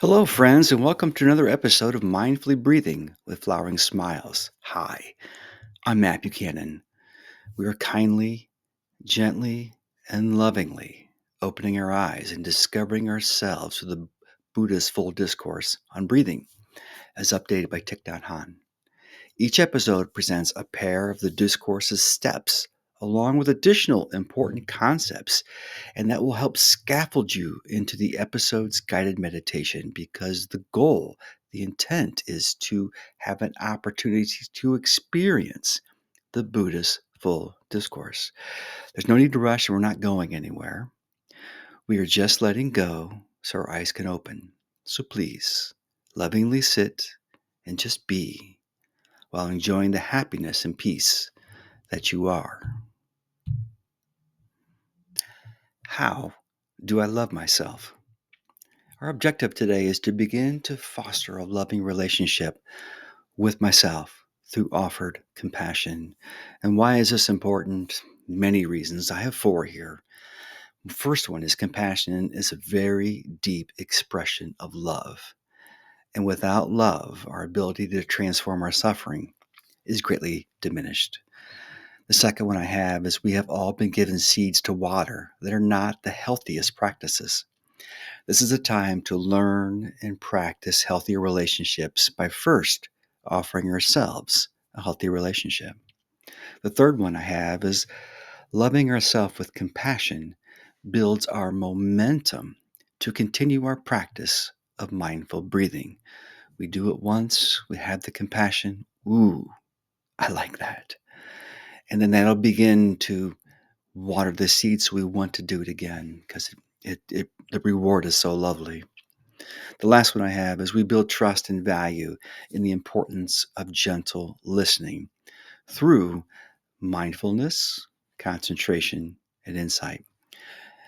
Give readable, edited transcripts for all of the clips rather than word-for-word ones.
Hello, friends, and welcome to another episode of Mindfully Breathing with Flowering Smiles. Hi, I'm Matt Buchanan. We are kindly, gently, and lovingly opening our eyes and discovering ourselves through the Buddha's full discourse on breathing, as updated by Thich Nhat Hahn. Each episode presents a pair of the discourse's steps, along with additional important concepts, and that will help scaffold you into the episode's guided meditation because the intent is to have an opportunity to experience the Buddha's full discourse. There's no need to rush, and we're not going anywhere. We are just letting go so our eyes can open. So please, lovingly sit and just be while enjoying the happiness and peace that you are. How do I love myself? Our objective today is to begin to foster a loving relationship with myself through offered compassion. And why is this important? Many reasons. I have four here. The first one is compassion is a very deep expression of love. And without love, our ability to transform our suffering is greatly diminished. The second one I have is we have all been given seeds to water that are not the healthiest practices. This is a time to learn and practice healthier relationships by first offering ourselves a healthy relationship. The third one I have is loving ourselves with compassion builds our momentum to continue our practice of mindful breathing. We do it once, we have the compassion. Ooh, I like that. And then that'll begin to water the seeds so we want to do it again because the reward is so lovely. The last one I have is we build trust and value in the importance of gentle listening through mindfulness, concentration, and insight.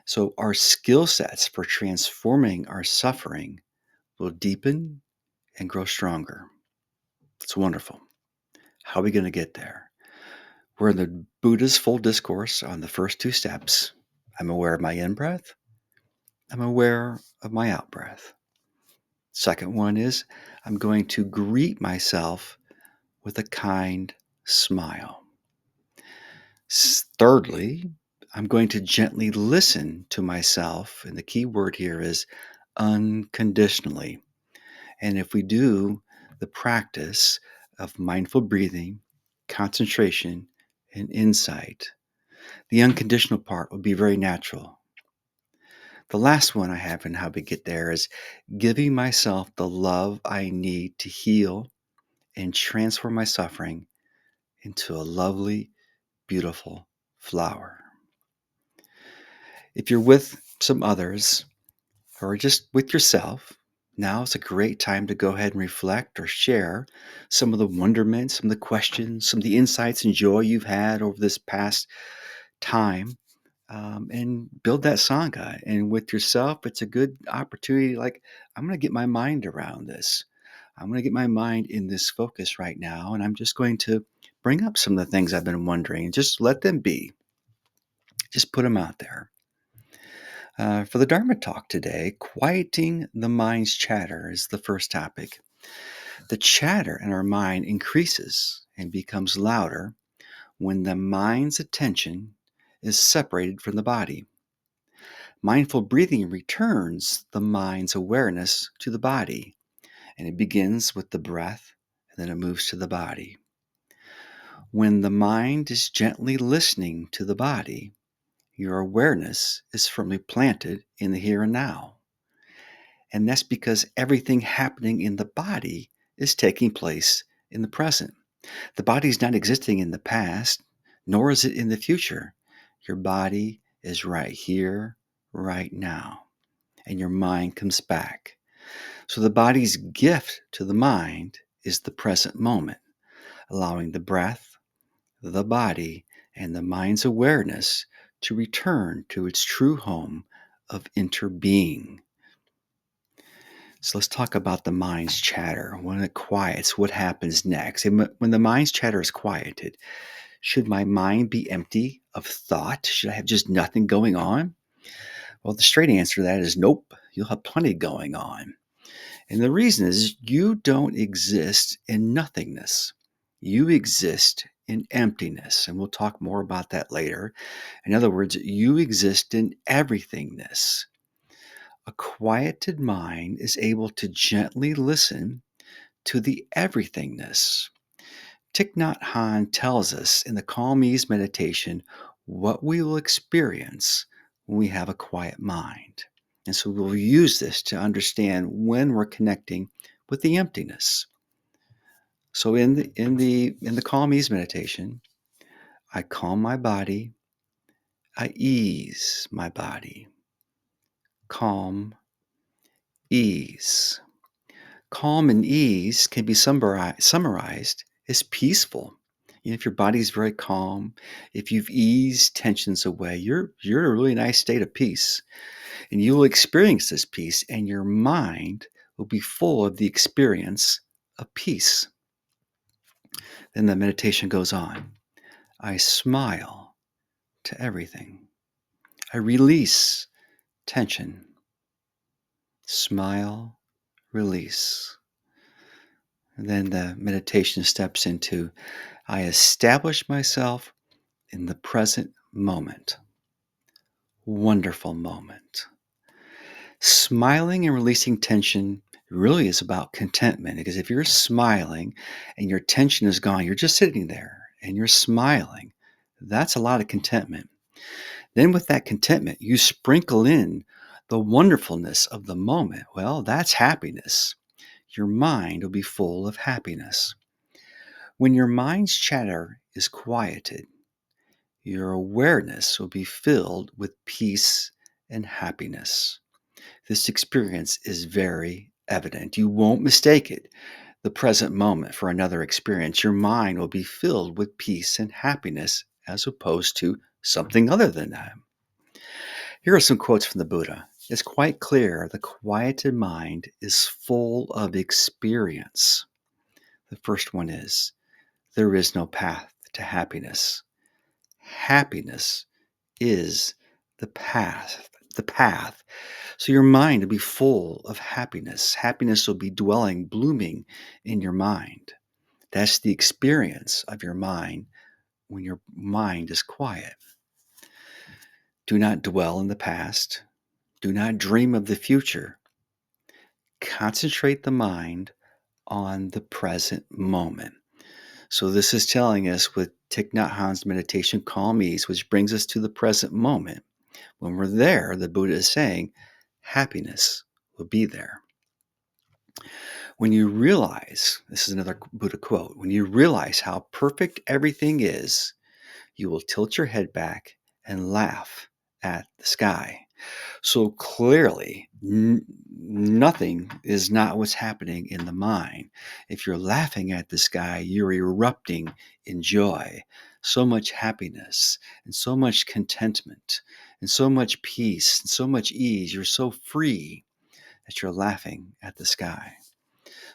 So our skill sets for transforming our suffering will deepen and grow stronger. It's wonderful. How are we going to get there? We're in the Buddha's full discourse on the first two steps. I'm aware of my in breath. I'm aware of my out breath. Second one is I'm going to greet myself with a kind smile. Thirdly, I'm going to gently listen to myself. And the key word here is unconditionally. And if we do the practice of mindful breathing, concentration, and insight, the unconditional part will be very natural. The last one I have in how we get there is giving myself the love I need to heal and transform my suffering into a lovely, beautiful flower. If you're with some others or just with yourself, now is a great time to go ahead and reflect or share some of the wonderment, some of the questions, some of the insights and joy you've had over this past time, and build that sangha. And with yourself, it's a good opportunity. Like, I'm going to get my mind around this. I'm going to get my mind in this focus right now. And I'm just going to bring up some of the things I've been wondering and just let them be. Just put them out there. For the Dharma talk today, quieting the mind's chatter is the first topic. The chatter in our mind increases and becomes louder when the mind's attention is separated from the body. Mindful breathing returns the mind's awareness to the body, and it begins with the breath and then it moves to the body. When the mind is gently listening to the body, your awareness is firmly planted in the here and now. And that's because everything happening in the body is taking place in the present. The body is not existing in the past, nor is it in the future. Your body is right here, right now, and your mind comes back. So the body's gift to the mind is the present moment, allowing the breath, the body, and the mind's awareness to return to its true home of interbeing. So let's talk about the mind's chatter. When it quiets, what happens next? And when the mind's chatter is quieted, should my mind be empty of thought? Should I have just nothing going on? Well, the straight answer to that is nope. You'll have plenty going on. And the reason is you don't exist in nothingness. You exist in emptiness. And we'll talk more about that later. In other words, you exist in everythingness. A quieted mind is able to gently listen to the everythingness. Thich Nhat Hahn tells us in the Calm Ease meditation what we will experience when we have a quiet mind. And so we'll use this to understand when we're connecting with the emptiness. So in the Calm Ease meditation, I calm my body, I ease my body. Calm, ease. Calm and ease can be summarized as peaceful. If your body's very calm, if you've eased tensions away, you're in a really nice state of peace. And you will experience this peace, and your mind will be full of the experience of peace. Then the meditation goes on. I smile to everything. I release tension. Smile, release. And then the meditation steps into I establish myself in the present moment. Wonderful moment. Smiling and releasing tension really is about contentment, because if you're smiling and your tension is gone, you're just sitting there and you're smiling. That's a lot of contentment. Then, with that contentment, you sprinkle in the wonderfulness of the moment. Well, that's happiness. Your mind will be full of happiness. When your mind's chatter is quieted, your awareness will be filled with peace and happiness. This experience is very evident. You won't mistake it, the present moment, for another experience. Your mind will be filled with peace and happiness as opposed to something other than that. Here are some quotes from the Buddha. It's quite clear the quieted mind is full of experience. The first one is, there is no path to happiness. Happiness is the path. The path. So your mind will be full of happiness. Happiness will be dwelling, blooming in your mind. That's the experience of your mind when your mind is quiet. Do not dwell in the past. Do not dream of the future. Concentrate the mind on the present moment. So this is telling us with Thich Nhat Hanh's meditation, Calm Ease, which brings us to the present moment. When we're there, the Buddha is saying, happiness will be there. When you realize, this is another Buddha quote, when you realize how perfect everything is, you will tilt your head back and laugh at the sky. So clearly, nothing is not what's happening in the mind. If you're laughing at the sky, you're erupting in joy. So much happiness and so much contentment and so much peace and so much ease. You're so free that you're laughing at the sky.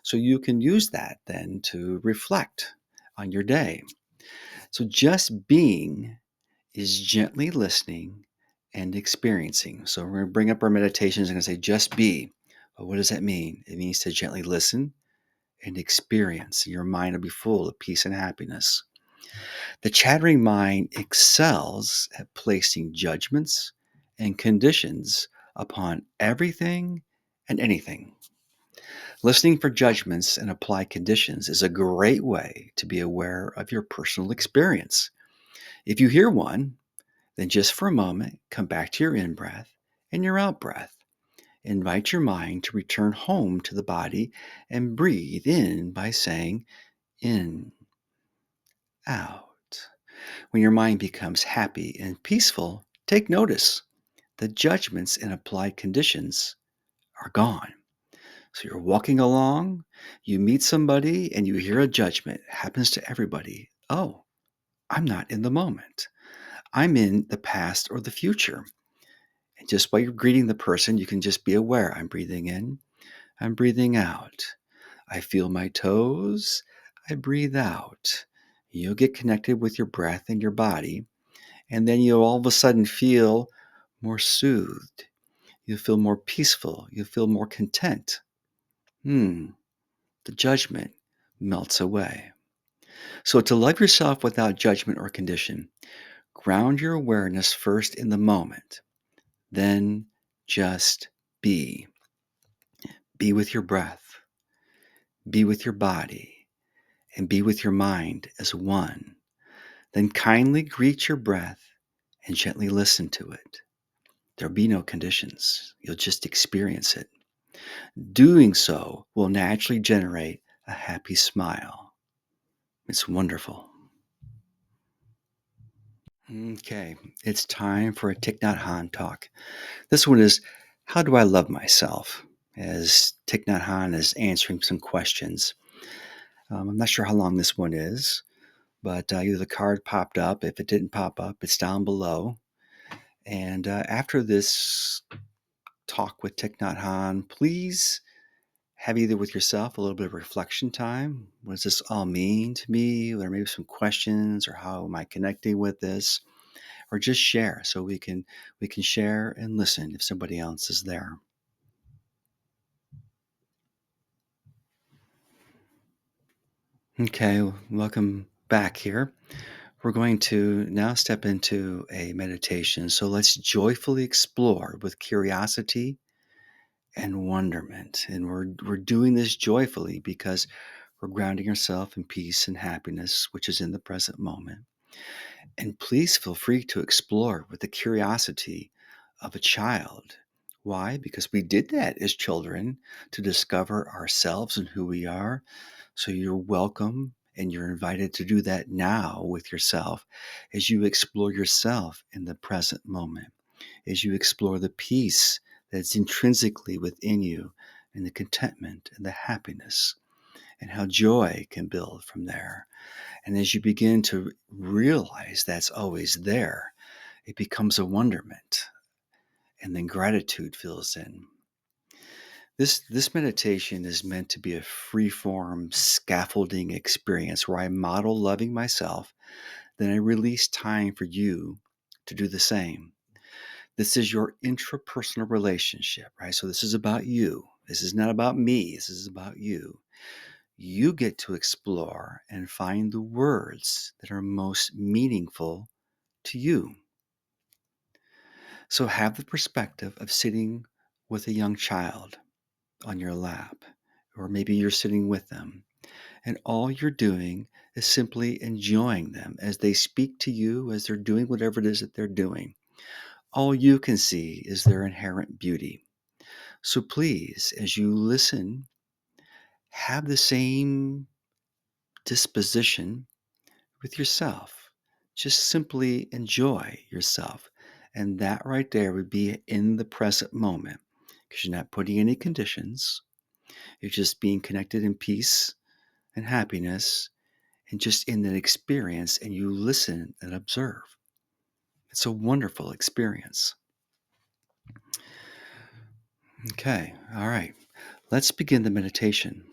So you can use that then to reflect on your day. So just being is gently listening and experiencing. So we're going to bring up our meditations and going to say, just be. But what does that mean? It means to gently listen and experience. Your mind will be full of peace and happiness. The chattering mind excels at placing judgments and conditions upon everything and anything. Listening for judgments and apply conditions is a great way to be aware of your personal experience. If you hear one, then just for a moment, come back to your in-breath and your out-breath. Invite your mind to return home to the body and breathe in by saying in, out. When your mind becomes happy and peaceful, take notice. The judgments and applied conditions are gone. So you're walking along, you meet somebody, and you hear a judgment. It happens to everybody. Oh, I'm not in the moment. I'm in the past or the future. And just while you're greeting the person, you can just be aware. I'm breathing in, I'm breathing out. I feel my toes, I breathe out. You'll get connected with your breath and your body, and then you'll all of a sudden feel more soothed. You'll feel more peaceful. You'll feel more content. Hmm, the judgment melts away. So, to love yourself without judgment or condition, ground your awareness first in the moment, then just be. Be with your breath, be with your body, and be with your mind as one. Then kindly greet your breath and gently listen to it. There'll be no conditions, you'll just experience it. Doing so will naturally generate a happy smile. It's wonderful. Okay, it's time for a Thich Nhat Hahn talk. This one is, how do I love myself? As Thich Nhat Hahn is answering some questions. I'm not sure how long this one is, but either the card popped up. If it didn't pop up, it's down below. And after this talk with Thich Nhat Hahn, please have either with yourself a little bit of reflection time. What does this all mean to me? Or maybe some questions, or how am I connecting with this? Or just share so we can share and listen if somebody else is there. Okay, welcome back here. We're going to now step into a meditation. So let's joyfully explore with curiosity and wonderment. And we're doing this joyfully because we're grounding ourselves in peace and happiness, which is in the present moment. And please feel free to explore with the curiosity of a child. Why? Because we did that as children to discover ourselves and who we are. So you're welcome and you're invited to do that now with yourself as you explore yourself in the present moment, as you explore the peace that's intrinsically within you and the contentment and the happiness and how joy can build from there. And as you begin to realize that's always there, it becomes a wonderment. And then gratitude fills in. This meditation is meant to be a free-form scaffolding experience where I model loving myself, then I release time for you to do the same. This is your intrapersonal relationship, right? So this is about you. This is not about me. This is about you. You get to explore and find the words that are most meaningful to you. So have the perspective of sitting with a young child on your lap, or maybe you're sitting with them, and all you're doing is simply enjoying them as they speak to you, as they're doing whatever it is that they're doing. All you can see is their inherent beauty. So please, as you listen, have the same disposition with yourself. Just simply enjoy yourself. And that right there would be in the present moment because you're not putting any conditions. You're just being connected in peace and happiness and just in that experience, and you listen and observe. It's a wonderful experience. Okay, all right. Let's begin the meditation.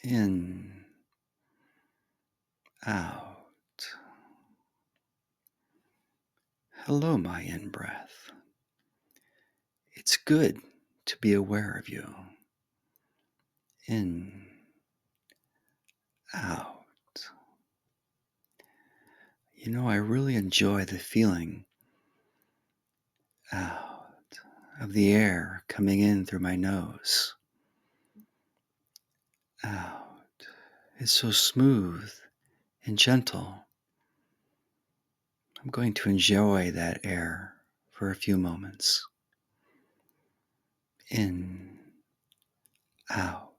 In, out. Hello, my in breath. It's good to be aware of you. In, out. I really enjoy the feeling out of the air coming in through my nose. Out. It's so smooth and gentle. I'm going to enjoy that air for a few moments. In, out.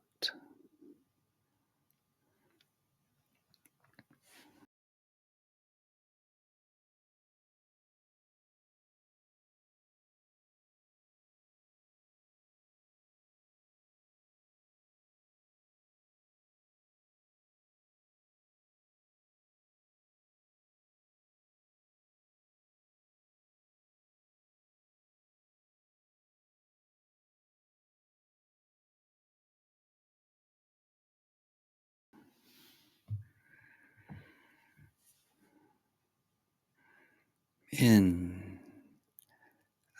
In,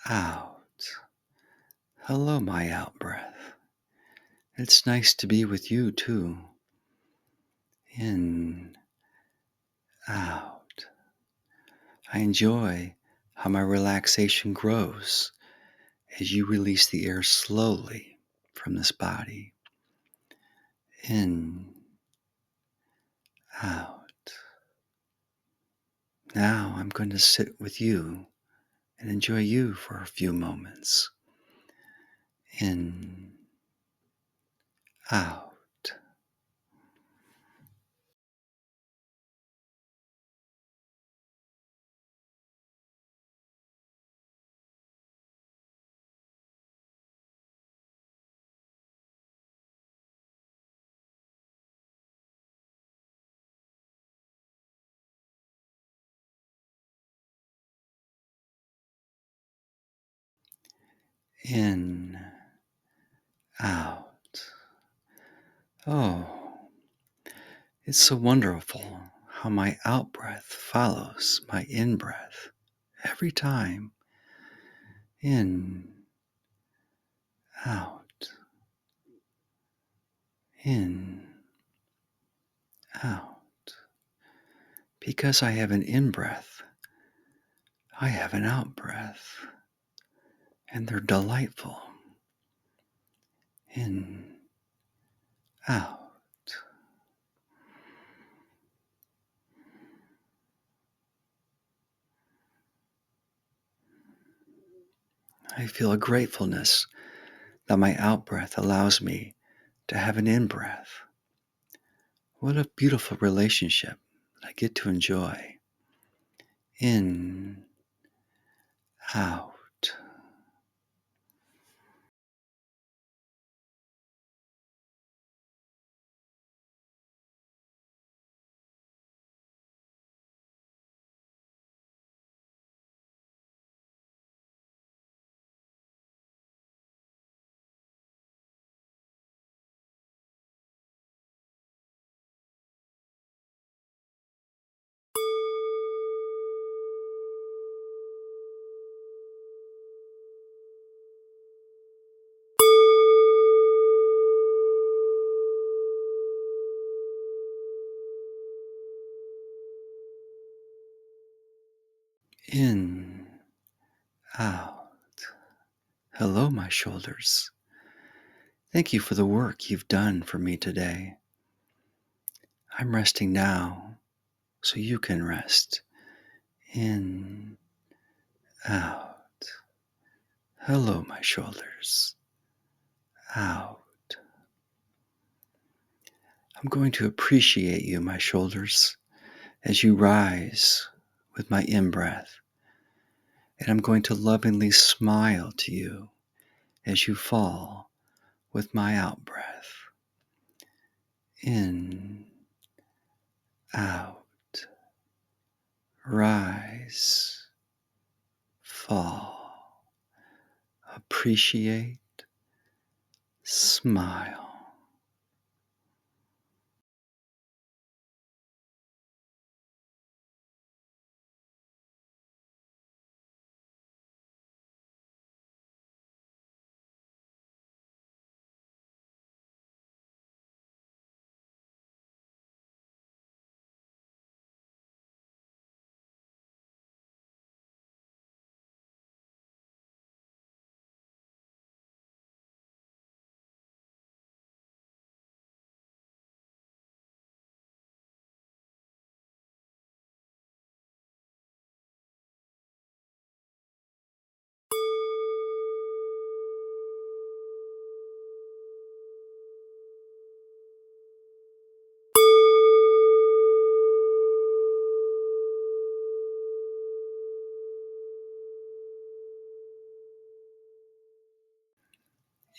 out. Hello, my out breath. It's nice to be with you too. In, out. I enjoy how my relaxation grows as you release the air slowly from this body. In, out. Now I'm going to sit with you and enjoy you for a few moments. In, out. In, out. Oh, it's so wonderful how my out breath follows my in breath every time. In, out, in, out. Because I have an in breath, I have an out breath, and they're delightful. In, out. I feel a gratefulness that my out breath allows me to have an in breath. What a beautiful relationship that I get to enjoy. In, out. In, out. Hello, my shoulders. Thank you for the work you've done for me today. I'm resting now so you can rest. In, out. Hello, my shoulders. Out. I'm going to appreciate you, my shoulders, as you rise with my in breath. And I'm going to lovingly smile to you as you fall with my out breath. In, out, rise, fall, appreciate, smile.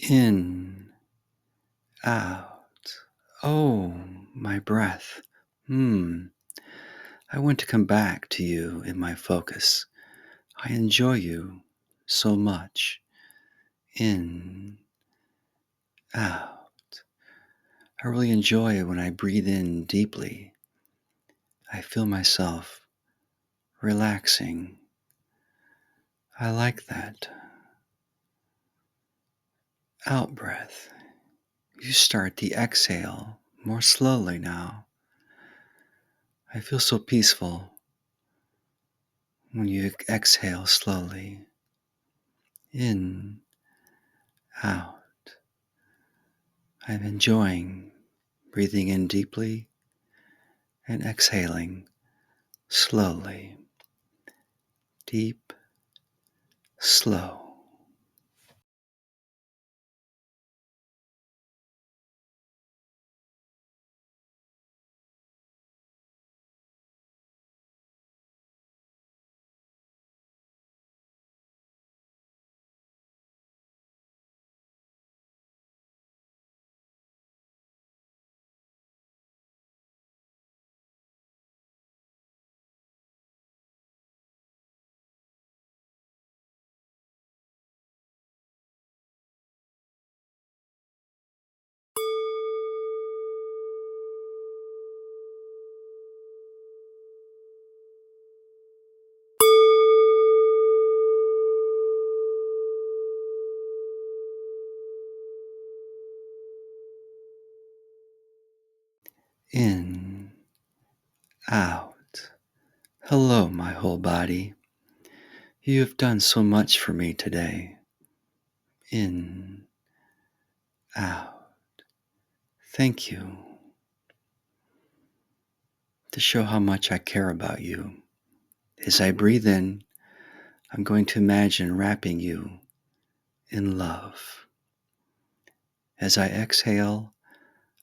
In, out. Oh, my breath. I want to come back to you in my focus. I enjoy you so much. In, out. I really enjoy it when I breathe in deeply. I feel myself relaxing I like that. Out breath. You start the exhale more slowly now. I feel so peaceful when you exhale slowly. In, out. I'm enjoying breathing in deeply and exhaling slowly. Deep, slow. In, out. Hello, my whole body. You have done so much for me today. In, out. Thank you. To show how much I care about you. As I breathe in, I'm going to imagine wrapping you in love. As I exhale,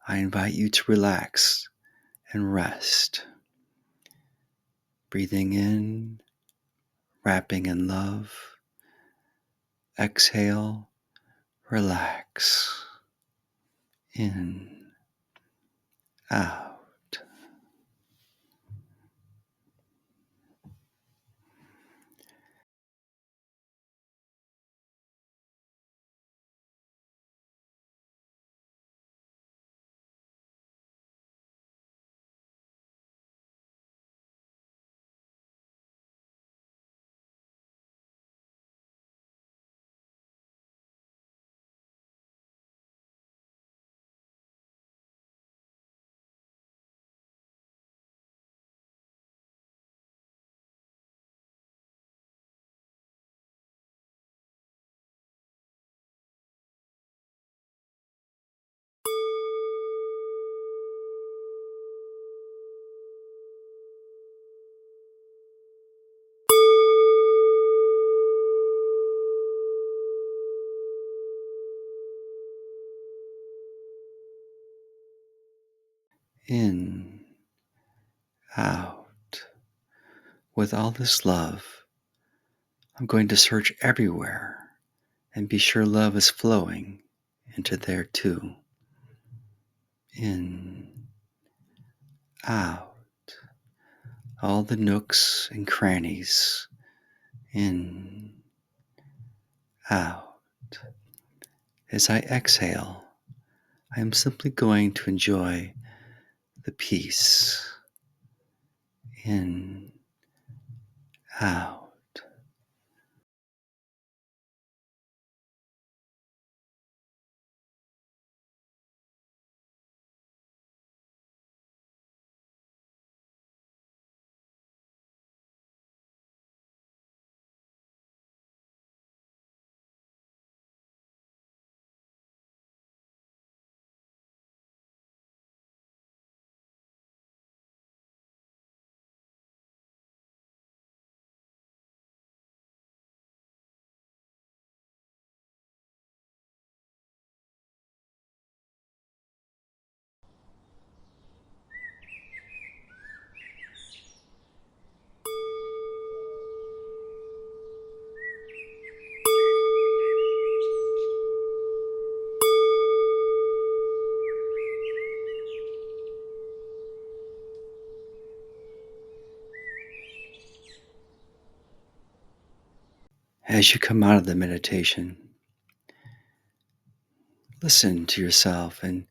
I invite you to relax and rest. Breathing in, wrapping in love. Exhale, relax. In, out. In, out. With all this love, I'm going to search everywhere and be sure love is flowing into there too. In, out. All the nooks and crannies. In, out. As I exhale, I am simply going to enjoy the peace. In, out. As you come out of the meditation, listen to yourself and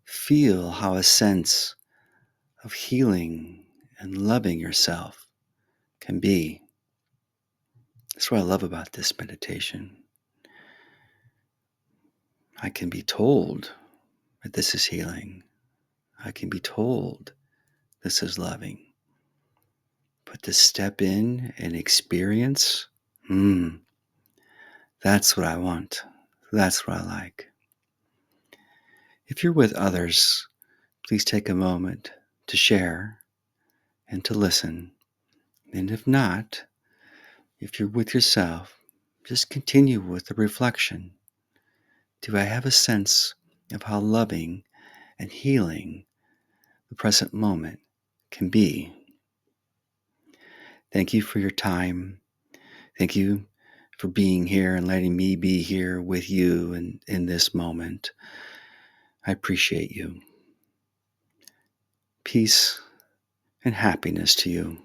feel how a sense of healing and loving yourself can be. That's what I love about this meditation. I can be told that this is healing. I can be told this is loving. But to step in and experience, that's what I want. That's what I like. If you're with others, please take a moment to share and to listen. And if not, if you're with yourself, just continue with the reflection. Do I have a sense of how loving and healing the present moment can be? Thank you for your time. Thank you for being here and letting me be here with you in this moment. I appreciate you. Peace and happiness to you.